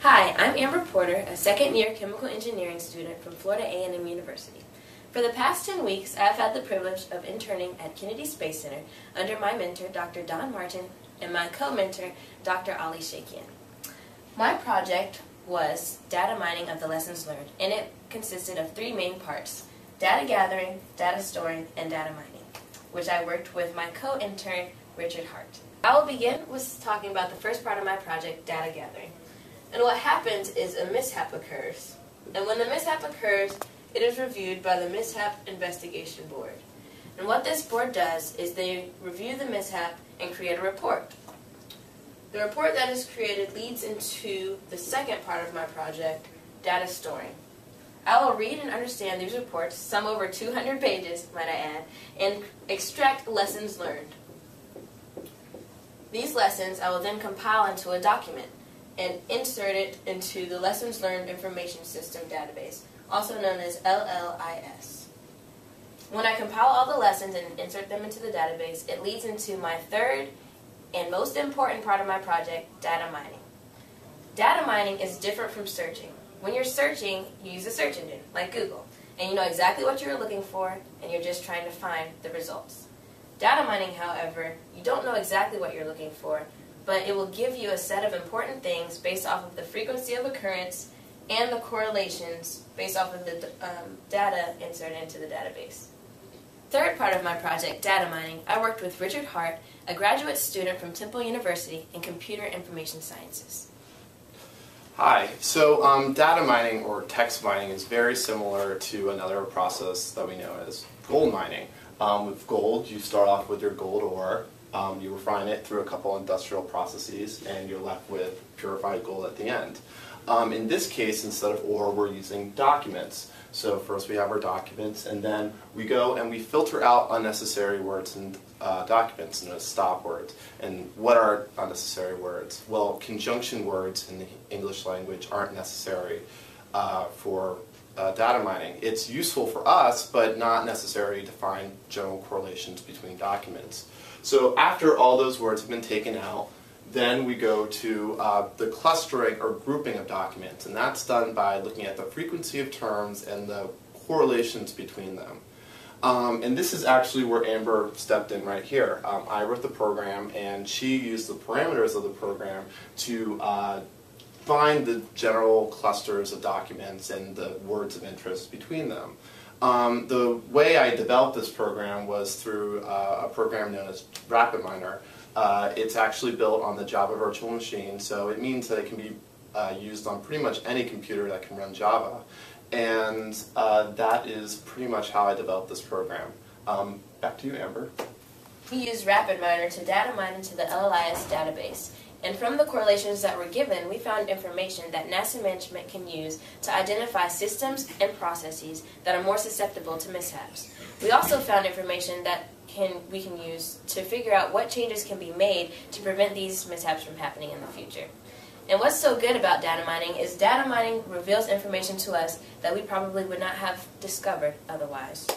Hi, I'm Amber Porter, a second-year chemical engineering student from Florida A&M University. For the past 10 weeks, I have had the privilege of interning at Kennedy Space Center under my mentor, Dr. Don Martin, and my co-mentor, Dr. Ali Shakian. My project was data mining of the lessons learned, and it consisted of three main parts: data gathering, data storing, and data mining, which I worked with my co-intern, Richard Hart. I will begin with talking about the first part of my project, data gathering. And what happens is a mishap occurs. And when the mishap occurs, it is reviewed by the Mishap Investigation Board. And what this board does is they review the mishap and create a report. The report that is created leads into the second part of my project, data storing. I will read and understand these reports, some over 200 pages, might I add, and extract lessons learned. These lessons I will then compile into a document and insert it into the Lessons Learned Information System database, also known as LLIS. When I compile all the lessons and insert them into the database, it leads into my third and most important part of my project, data mining. Data mining is different from searching. When you're searching, you use a search engine, like Google, and you know exactly what you're looking for, and you're just trying to find the results. Data mining, however, you don't know exactly what you're looking for, but it will give you a set of important things based off of the frequency of occurrence and the correlations based off of the data inserted into the database. Third part of my project, data mining, I worked with Richard Hart, a graduate student from Temple University in Computer Information Sciences. Hi, so data mining or text mining is very similar to another process that we know as gold mining. With gold, you start off with your gold ore. You refine it through a couple industrial processes, and you're left with purified gold at the end. In this case, instead of ore, we're using documents. So first we have our documents, and then we go and we filter out unnecessary words in documents, and stop words. And what are unnecessary words? Well, conjunction words in the English language aren't necessary for data mining. It's useful for us, but not necessary to find general correlations between documents. So after all those words have been taken out, then we go to the clustering or grouping of documents, and that's done by looking at the frequency of terms and the correlations between them. And this is actually where Amber stepped in right here. I wrote the program, and she used the parameters of the program to find the general clusters of documents and the words of interest between them. The way I developed this program was through a program known as RapidMiner. It's actually built on the Java virtual machine, so it means that it can be used on pretty much any computer that can run Java. And that is pretty much how I developed this program. Back to you, Amber. We used RapidMiner to data mine into the LLIS database. And from the correlations that were given, we found information that NASA management can use to identify systems and processes that are more susceptible to mishaps. We also found information that we can use to figure out what changes can be made to prevent these mishaps from happening in the future. And what's so good about data mining is data mining reveals information to us that we probably would not have discovered otherwise.